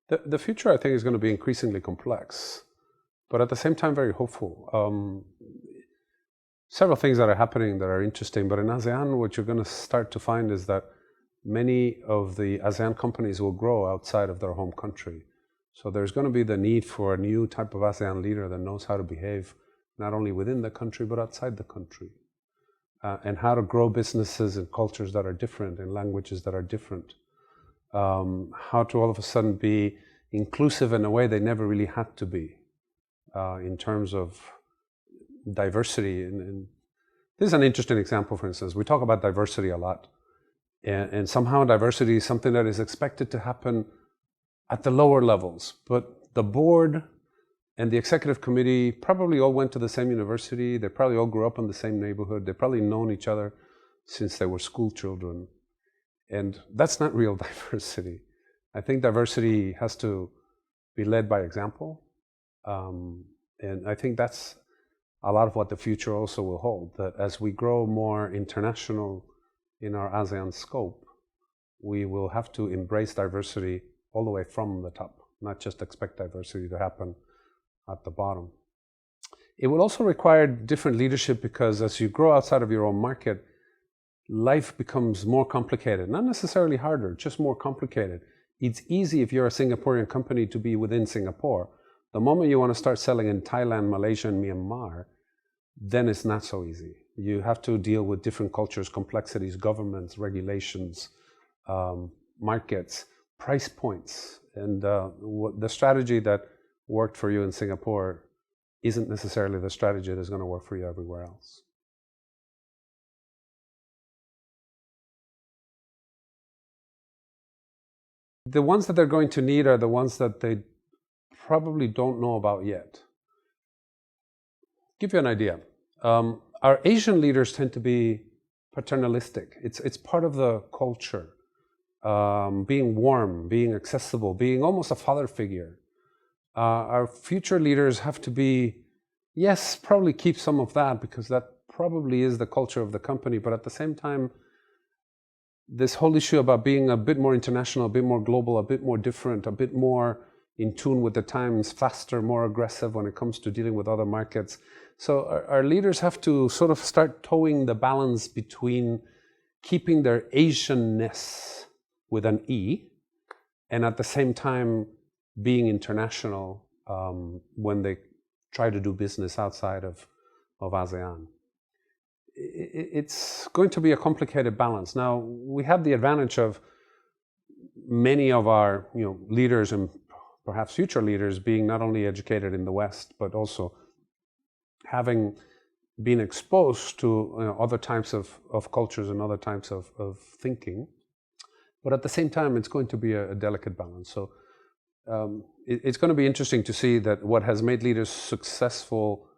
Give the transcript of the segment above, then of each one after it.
The future, I think, is going to be increasingly complex, but at the same time very hopeful. Several things that are happening that are interesting, but in ASEAN, what you're going to start to find is that many of the ASEAN companies will grow outside of their home country. So there's going to be the need for a new type of ASEAN leader that knows how to behave not only within the country, but outside the country. And how to grow businesses in cultures that are different, in languages that are different. How to all of a sudden be inclusive in a way they never really had to be, in terms of diversity. And this is an interesting example, for instance. We talk about diversity a lot. And somehow diversity is something that is expected to happen at the lower levels. But the board and the executive committee probably all went to the same university. They probably all grew up in the same neighborhood. They've probably known each other since they were school children. And that's not real diversity. I think diversity has to be led by example. And I think that's a lot of what the future also will hold, that as we grow more international in our ASEAN scope, we will have to embrace diversity all the way from the top, not just expect diversity to happen at the bottom. It will also require different leadership, because as you grow outside of your own market, life becomes more complicated. Not necessarily harder, just more complicated. It's easy if you're a Singaporean company to be within Singapore. The moment you want to start selling in Thailand, Malaysia, and Myanmar, then it's not so easy. You have to deal with different cultures, complexities, governments, regulations, markets, price points. And the strategy that worked for you in Singapore isn't necessarily the strategy that's going to work for you everywhere else. The ones that they're going to need are the ones that they probably don't know about yet. Give you an idea. Our Asian leaders tend to be paternalistic. It's part of the culture. Being warm, being accessible, being almost a father figure. Our future leaders have to be, yes, probably keep some of that, because that probably is the culture of the company, but at the same time, this whole issue about being a bit more international, a bit more global, a bit more different, a bit more in tune with the times, faster, more aggressive when it comes to dealing with other markets. So our leaders have to sort of start towing the balance between keeping their Asianness with an E, and at the same time being international when they try to do business outside of ASEAN. It's going to be a complicated balance. Now, we have the advantage of many of our leaders and perhaps future leaders being not only educated in the West, but also having been exposed to other types of cultures and other types of thinking. But at the same time, it's going to be a delicate balance. So it's going to be interesting to see that what has made leaders successful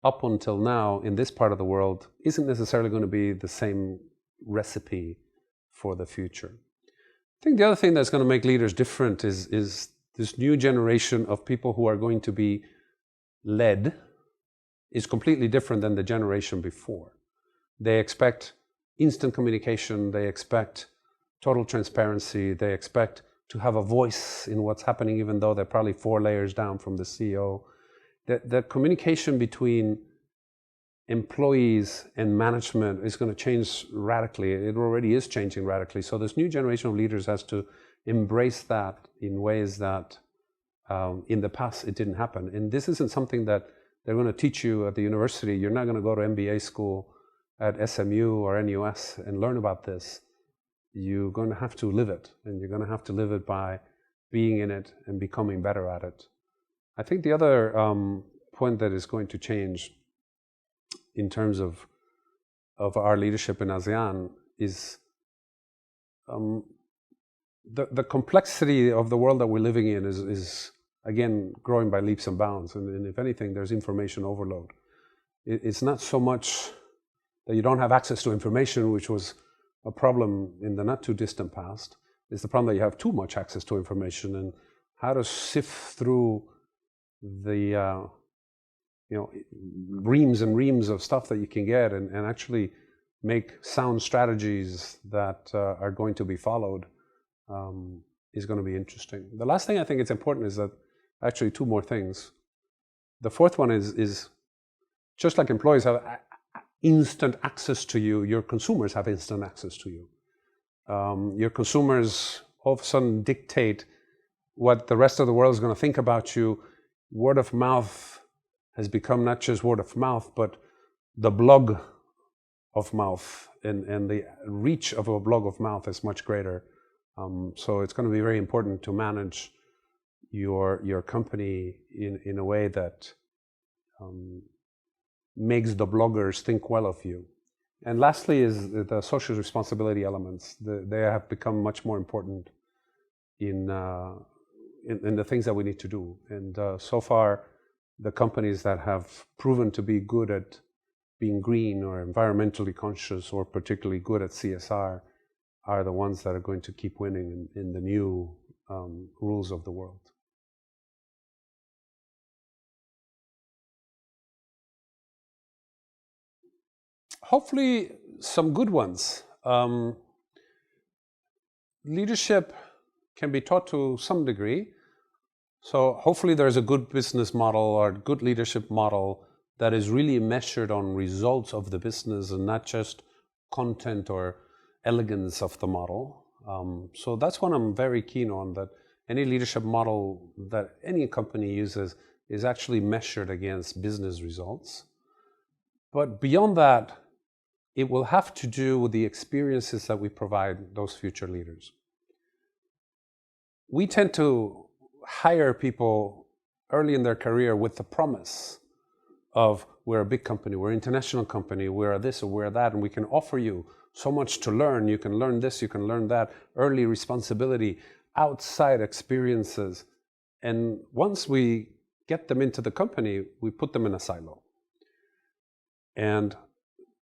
up until now in this part of the world isn't necessarily going to be the same recipe for the future. I think the other thing that's going to make leaders different is this new generation of people who are going to be led is completely different than the generation before. They expect instant communication, they expect total transparency, they expect to have a voice in what's happening, even though they're probably 4 layers down from the CEO. The communication between employees and management is going to change radically. It already is changing radically. So this new generation of leaders has to embrace that in ways that in the past it didn't happen. And this isn't something that they're going to teach you at the university. You're not going to go to MBA school at SMU or NUS and learn about this. You're going to have to live it, and you're going to have to live it by being in it and becoming better at it. I think the other point that is going to change in terms of our leadership in ASEAN is the complexity of the world that we're living in is again growing by leaps and bounds, and if anything, there's information overload. It's not so much that you don't have access to information, which was a problem in the not too distant past. It's the problem that you have too much access to information, and how to sift through the reams and reams of stuff that you can get and actually make sound strategies that are going to be followed is going to be interesting. The last thing I think it's important is that, actually two more things. The fourth one is just like employees have instant access to you, your consumers have instant access to you. Your consumers all of a sudden dictate what the rest of the world is going to think about you. Word of mouth has become not just word of mouth, but the blog of mouth, and the reach of a blog of mouth is much greater. So it's going to be very important to manage your company in a way that makes the bloggers think well of you. And lastly is the social responsibility elements. They have become much more important in the things that we need to do. And so far, the companies that have proven to be good at being green or environmentally conscious or particularly good at CSR are the ones that are going to keep winning in the new rules of the world. Hopefully some good ones. Leadership can be taught to some degree. So hopefully there's a good business model or a good leadership model that is really measured on results of the business and not just content or elegance of the model. So that's what I'm very keen on, that any leadership model that any company uses is actually measured against business results. But beyond that, it will have to do with the experiences that we provide those future leaders. We tend to hire people early in their career with the promise of, we're a big company, we're an international company, we're this or we're that, and we can offer you so much to learn. You can learn this, you can learn that, early responsibility, outside experiences. And once we get them into the company, we put them in a silo. And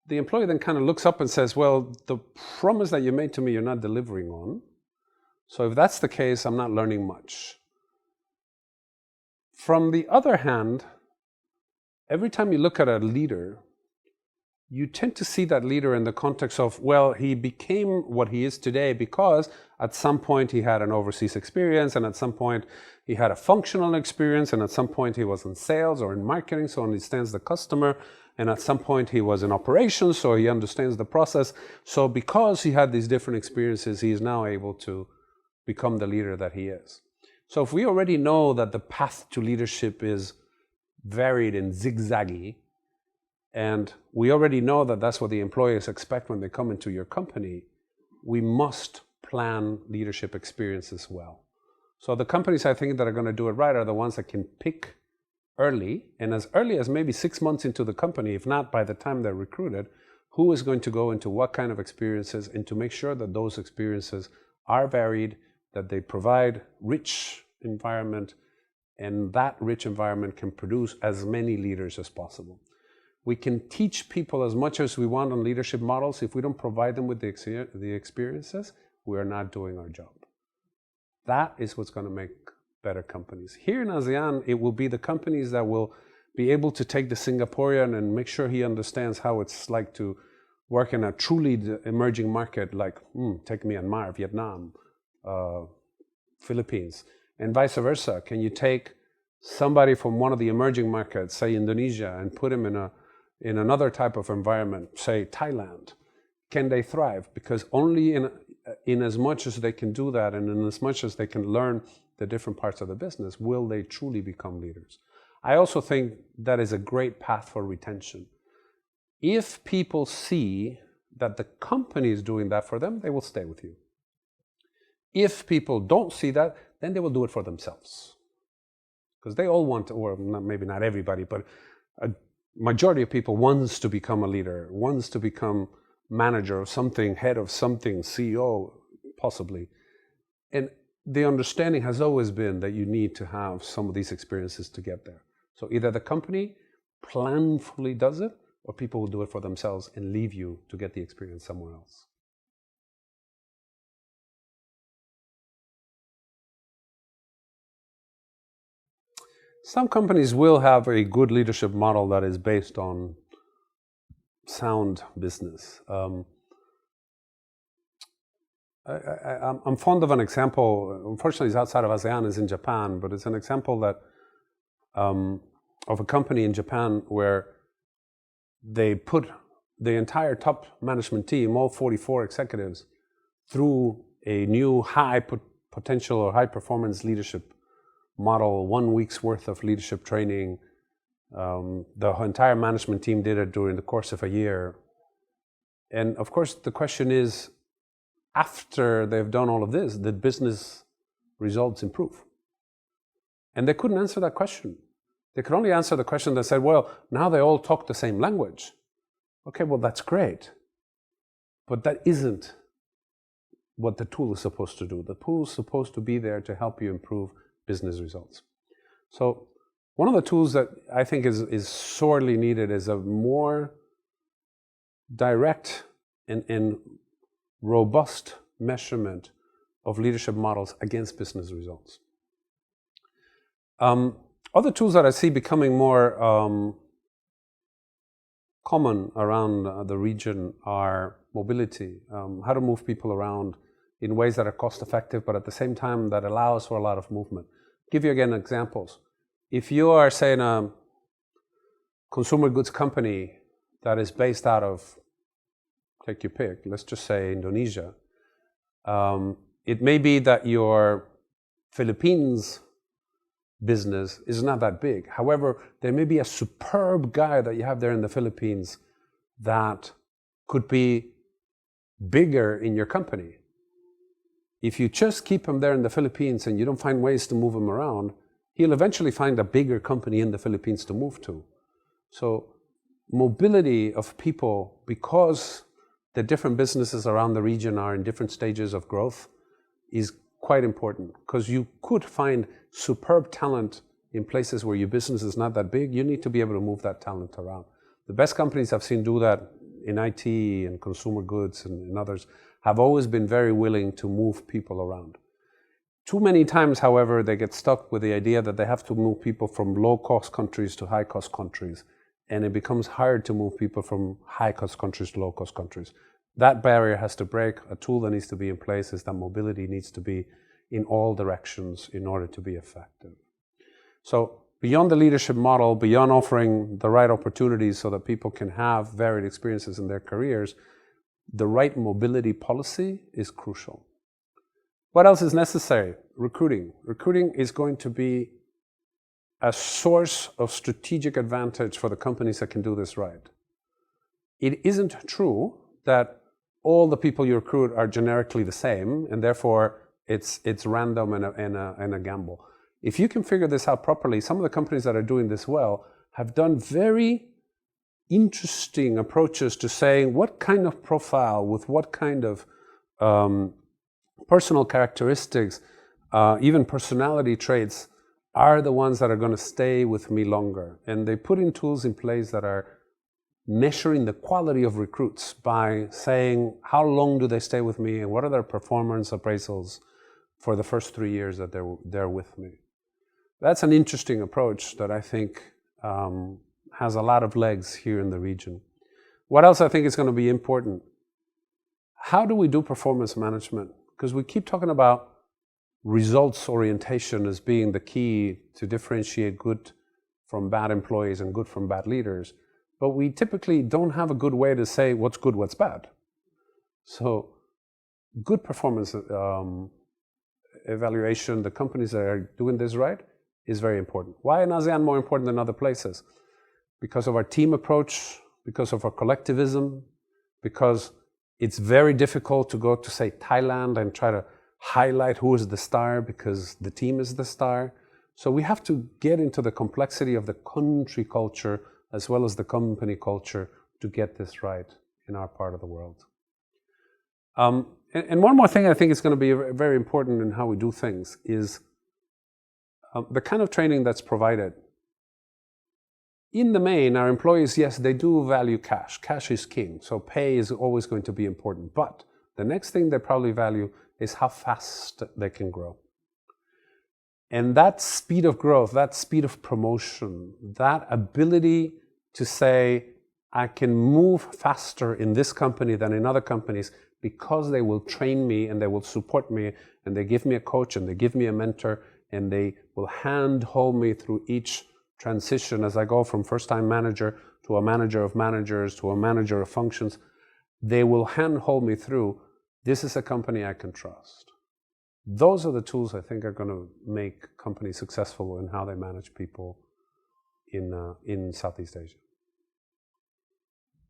the employee then kind of looks up and says, well, the promise that you made to me, you're not delivering on. So if that's the case, I'm not learning much. From the other hand, every time you look at a leader, you tend to see that leader in the context of, well, he became what he is today because at some point he had an overseas experience, and at some point he had a functional experience, and at some point he was in sales or in marketing, so he understands the customer, and at some point he was in operations, so he understands the process. So because he had these different experiences, he is now able to become the leader that he is. So if we already know that the path to leadership is varied and zigzaggy, and we already know that that's what the employees expect when they come into your company, we must plan leadership experiences well. So the companies I think that are going to do it right are the ones that can pick early, and as early as maybe 6 months into the company, if not by the time they're recruited, who is going to go into what kind of experiences, and to make sure that those experiences are varied, that they provide rich environment, and that rich environment can produce as many leaders as possible. We can teach people as much as we want on leadership models. If we don't provide them with the experiences, we are not doing our job. That is what's going to make better companies. Here in ASEAN, it will be the companies that will be able to take the Singaporean and make sure he understands how it's like to work in a truly emerging market like, take Myanmar, Vietnam, Philippines, and vice versa. Can you take somebody from one of the emerging markets, say Indonesia, and put him in another type of environment, say Thailand? Can they thrive? Because only in as much as they can do that, and in as much as they can learn the different parts of the business, will they truly become leaders. I also think that is a great path for retention. If people see that the company is doing that for them, they will stay with you. If people don't see that, then they will do it for themselves. Because they all want, or maybe not everybody, but a majority of people wants to become a leader, wants to become manager of something, head of something, CEO, possibly. And the understanding has always been that you need to have some of these experiences to get there. So either the company planfully does it, or people will do it for themselves and leave you to get the experience somewhere else. Some companies will have a good leadership model that is based on sound business. I'm fond of an example. Unfortunately, it's outside of ASEAN, it's in Japan, but it's an example that of a company in Japan where they put the entire top management team, all 44 executives, through a new high potential or high performance leadership model, 1 week's worth of leadership training. The entire management team did it during the course of a year. And of course, the question is, after they've done all of this, did business results improve? And they couldn't answer that question. They could only answer the question that said, well, now they all talk the same language. Okay, well, that's great. But that isn't what the tool is supposed to do. The tool is supposed to be there to help you improve business results. So one of the tools that I think is sorely needed is a more direct and robust measurement of leadership models against business results. Other tools that I see becoming more common around the region are mobility, how to move people around in ways that are cost effective, but at the same time that allows for a lot of movement. Give you again examples. If you are, say, in a consumer goods company that is based out of, take your pick, let's just say Indonesia, it may be that your Philippines business is not that big. However, there may be a superb guy that you have there in the Philippines that could be bigger in your company. If you just keep him there in the Philippines and you don't find ways to move him around, he'll eventually find a bigger company in the Philippines to move to. So mobility of people, because the different businesses around the region are in different stages of growth, is quite important, because you could find superb talent in places where your business is not that big. You need to be able to move that talent around. The best companies I've seen do that in IT and consumer goods and others have always been very willing to move people around. Too many times, however, they get stuck with the idea that they have to move people from low-cost countries to high-cost countries, and it becomes hard to move people from high-cost countries to low-cost countries. That barrier has to break. A tool that needs to be in place is that mobility needs to be in all directions in order to be effective. So beyond the leadership model, beyond offering the right opportunities so that people can have varied experiences in their careers, the right mobility policy is crucial. What else is necessary? Recruiting. Recruiting is going to be a source of strategic advantage for the companies that can do this right. It isn't true that all the people you recruit are generically the same, and therefore it's random and a gamble. If you can figure this out properly, some of the companies that are doing this well have done very interesting approaches to saying what kind of profile with what kind of personal characteristics, even personality traits, are the ones that are going to stay with me longer. And they put in tools in place that are measuring the quality of recruits by saying how long do they stay with me and what are their performance appraisals for the first 3 years that they're with me. That's an interesting approach that I think has a lot of legs here in the region. What else I think is going to be important? How do we do performance management? Because we keep talking about results orientation as being the key to differentiate good from bad employees and good from bad leaders. But we typically don't have a good way to say what's good, what's bad. So good performance evaluation, the companies that are doing this right, is very important. Why in ASEAN more important than other places? Because of our team approach, because of our collectivism, because it's very difficult to go to, say, Thailand and try to highlight who is the star because the team is the star. So we have to get into the complexity of the country culture as well as the company culture to get this right in our part of the world. And one more thing I think is going to be very important in how we do things is the kind of training that's provided. In the main, our employees, yes, they do value cash. Cash is king, so pay is always going to be important. But the next thing they probably value is how fast they can grow. And that speed of growth, that speed of promotion, that ability to say, I can move faster in this company than in other companies because they will train me and they will support me and they give me a coach and they give me a mentor and they will handhold me through each transition as I go from first-time manager to a manager of managers to a manager of functions. They will handhold me through, this is a company I can trust. Those are the tools I think are going to make companies successful in how they manage people in Southeast Asia.